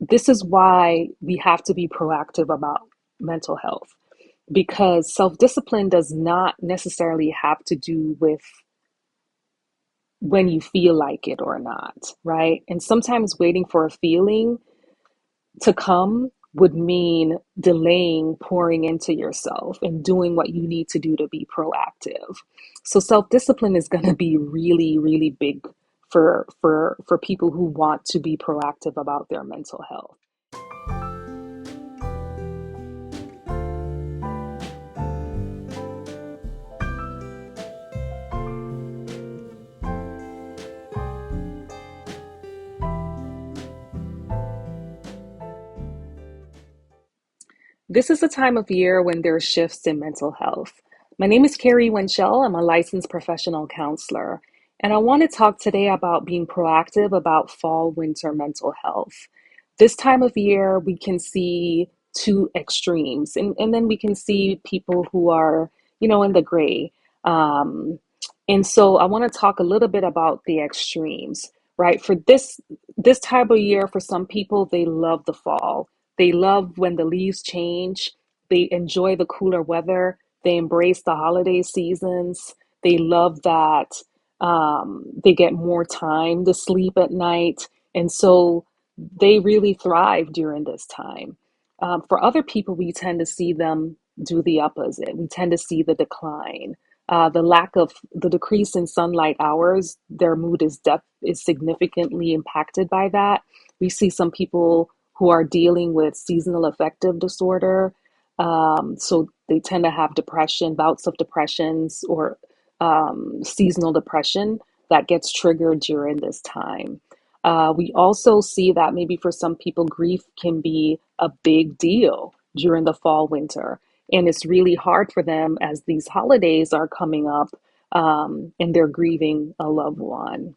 this is why we have to be proactive about mental health, because self-discipline does not necessarily have to do with when you feel like it or not, right? And sometimes waiting for a feeling to come would mean delaying pouring into yourself and doing what you need to do to be proactive. So self-discipline is going to be really, really big for people who want to be proactive about their mental health. This is a time of year when there are shifts in mental health. My name is Carrie Winchell. I'm a licensed professional counselor, and I want to talk today about being proactive about fall winter mental health. This time of year, we can see two extremes, and then we can see people who are, in the gray. Um, and so I want to talk a little bit about the extremes, right? For this time of year, for some people, they love the fall. They love when the leaves change. They enjoy the cooler weather. They embrace the holiday seasons. They love that they get more time to sleep at night. And so they really thrive during this time. For other people, we tend to see them do the opposite. We tend to see the decline. The decrease in sunlight hours, their mood is significantly impacted by that. We see some people who are dealing with seasonal affective disorder. So they tend to have depression, bouts of depressions, or seasonal depression that gets triggered during this time. We also see that maybe for some people, grief can be a big deal during the fall, winter. And it's really hard for them as these holidays are coming up and they're grieving a loved one.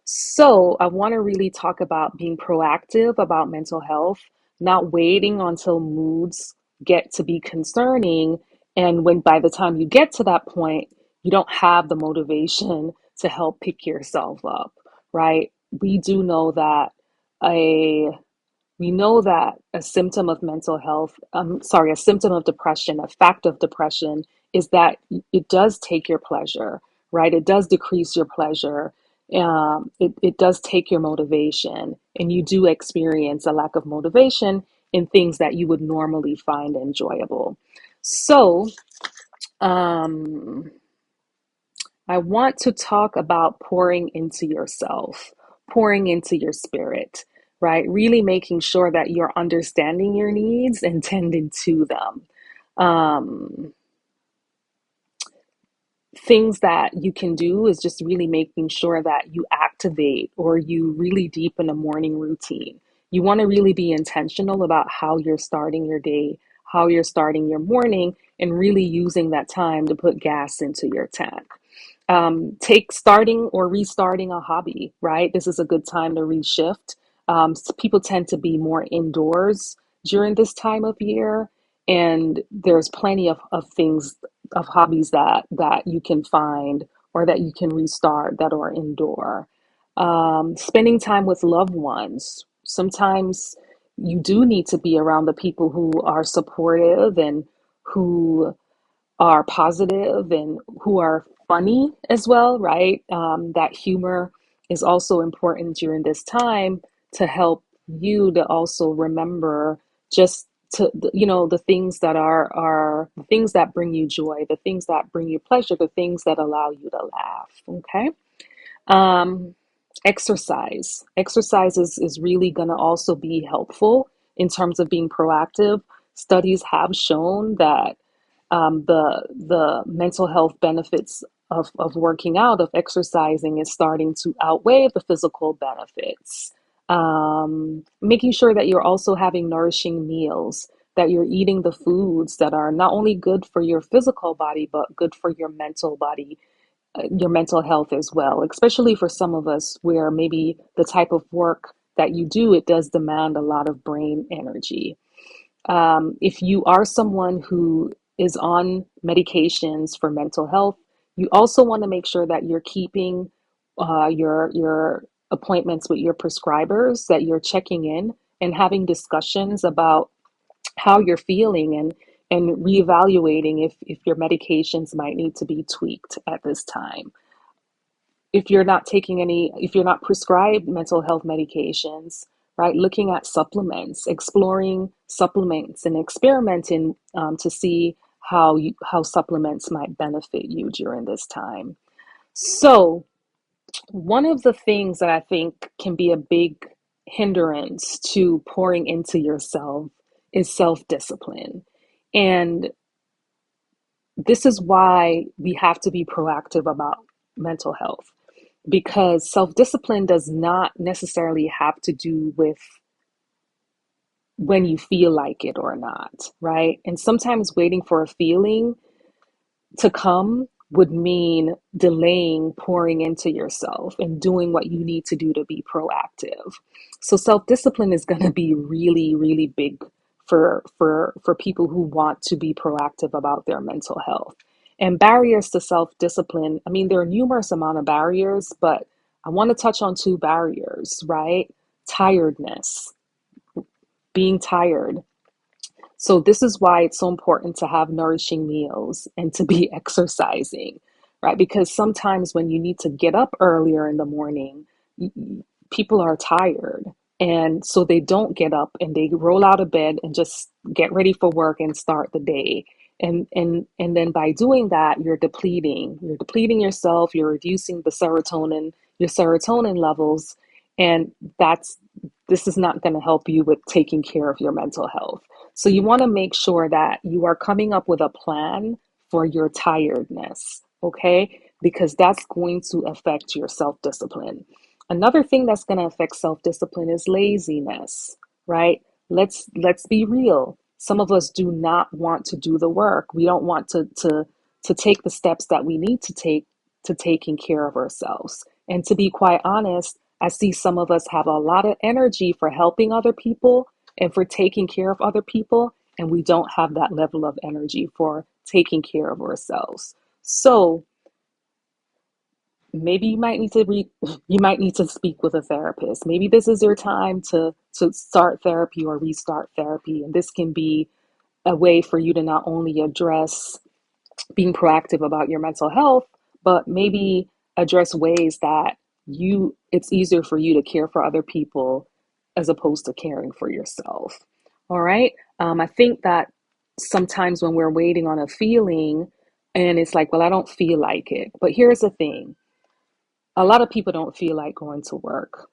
So, I want to really talk about being proactive about mental health, not waiting until moods get to be concerning. And when by the time you get to that point, you don't have the motivation to help pick yourself up, right? We do know that a we know that a symptom of mental health, a symptom of depression, a fact of depression is that it does take your pleasure, right? It does decrease your pleasure. It does take your motivation, and you do experience a lack of motivation in things that you would normally find enjoyable. So, um, I want to talk about pouring into yourself, pouring into your spirit, right? Really making sure that you're understanding your needs and tending to them. Um, Things that you can do is just really making sure that you activate or you really deepen a morning routine. You want to really be intentional about how you're starting your day, how you're starting your morning, and really using that time to put gas into your tank. Take starting or restarting a hobby, right? This is a good time to reshift. People tend to be more indoors during this time of year, and there's plenty of things, of hobbies that you can find or that you can restart that are indoor. Spending time with loved ones. Sometimes you do need to be around the people who are supportive and who are positive and who are funny as well, right? That humor is also important during this time to help you to also remember just the things that are the things that bring you joy, the things that bring you pleasure, the things that allow you to laugh. Okay. Um, exercise is really going to also be helpful in terms of being proactive. Studies have shown that the mental health benefits of working out, of exercising, is starting to outweigh the physical benefits. Making sure that you're also having nourishing meals, that you're eating the foods that are not only good for your physical body, but good for your mental body, your mental health as well, especially for some of us where maybe the type of work that you do, it does demand a lot of brain energy. If you are someone who is on medications for mental health, you also want to make sure that you're keeping your appointments with your prescribers, that you're checking in and having discussions about how you're feeling and reevaluating if your medications might need to be tweaked at this time. If you're not taking any, if you're not prescribed mental health medications, right, looking at supplements, exploring supplements and experimenting to see how supplements might benefit you during this time. So one of the things that I think can be a big hindrance to pouring into yourself is self-discipline. And this is why we have to be proactive about mental health, because self-discipline does not necessarily have to do with when you feel like it or not, right? And sometimes waiting for a feeling to come would mean delaying pouring into yourself and doing what you need to do to be proactive. So self-discipline is going to be really, really big for people who want to be proactive about their mental health. And barriers to self-discipline, I mean, there are numerous amount of barriers, but I want to touch on two barriers, right? Tiredness, being tired. So this is why it's so important to have nourishing meals and to be exercising, right? Because sometimes when you need to get up earlier in the morning, people are tired. And so they don't get up and they roll out of bed and just get ready for work and start the day. And then by doing that, you're depleting yourself, you're reducing your serotonin levels, and that's this is not going to help you with taking care of your mental health. So you want to make sure that you are coming up with a plan for your tiredness, okay? Because that's going to affect your self-discipline. Another thing that's going to affect self-discipline is laziness, right? Let's be real. Some of us do not want to do the work. We don't want to take the steps that we need to take to taking care of ourselves. And to be quite honest, I see some of us have a lot of energy for helping other people and for taking care of other people, and we don't have that level of energy for taking care of ourselves. So maybe you might need to speak with a therapist. Maybe this is your time to start therapy or restart therapy, and this can be a way for you to not only address being proactive about your mental health, but maybe address ways that it's easier for you to care for other people as opposed to caring for yourself. All right. I think that sometimes when we're waiting on a feeling and it's like, well, I don't feel like it. But here's the thing. A lot of people don't feel like going to work,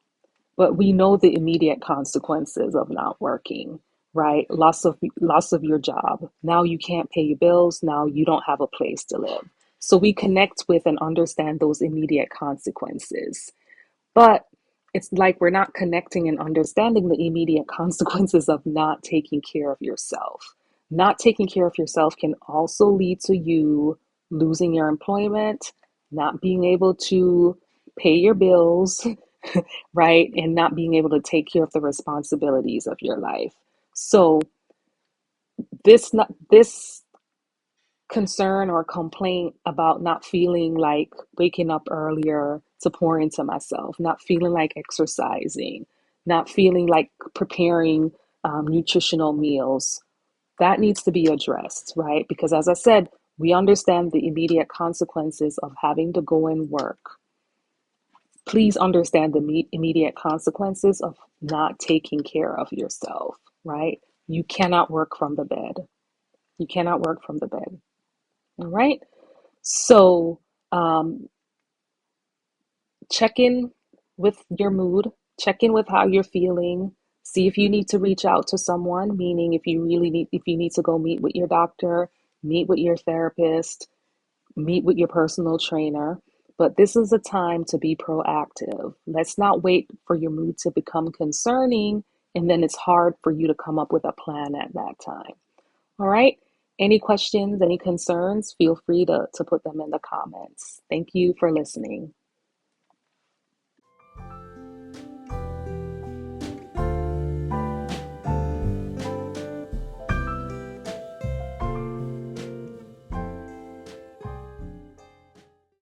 but we know the immediate consequences of not working, right? Loss of your job. Now you can't pay your bills. Now you don't have a place to live. So we connect with and understand those immediate consequences. But it's like we're not connecting and understanding the immediate consequences of not taking care of yourself. Not taking care of yourself can also lead to you losing your employment, not being able to pay your bills, right? And not being able to take care of the responsibilities of your life. So this concern or complaint about not feeling like waking up earlier to pour into myself, not feeling like exercising, not feeling like preparing nutritional meals, that needs to be addressed, right? Because as I said, we understand the immediate consequences of having to go and work. Please understand the immediate consequences of not taking care of yourself, right? You cannot work from the bed. You cannot work from the bed. All right. So um, check in with your mood, check in with how you're feeling, see if you need to reach out to someone, meaning if you need to go meet with your doctor, meet with your therapist, meet with your personal trainer. But this is a time to be proactive. Let's not wait for your mood to become concerning, and then it's hard for you to come up with a plan at that time. All right. Any questions, any concerns, feel free to put them in the comments. Thank you for listening.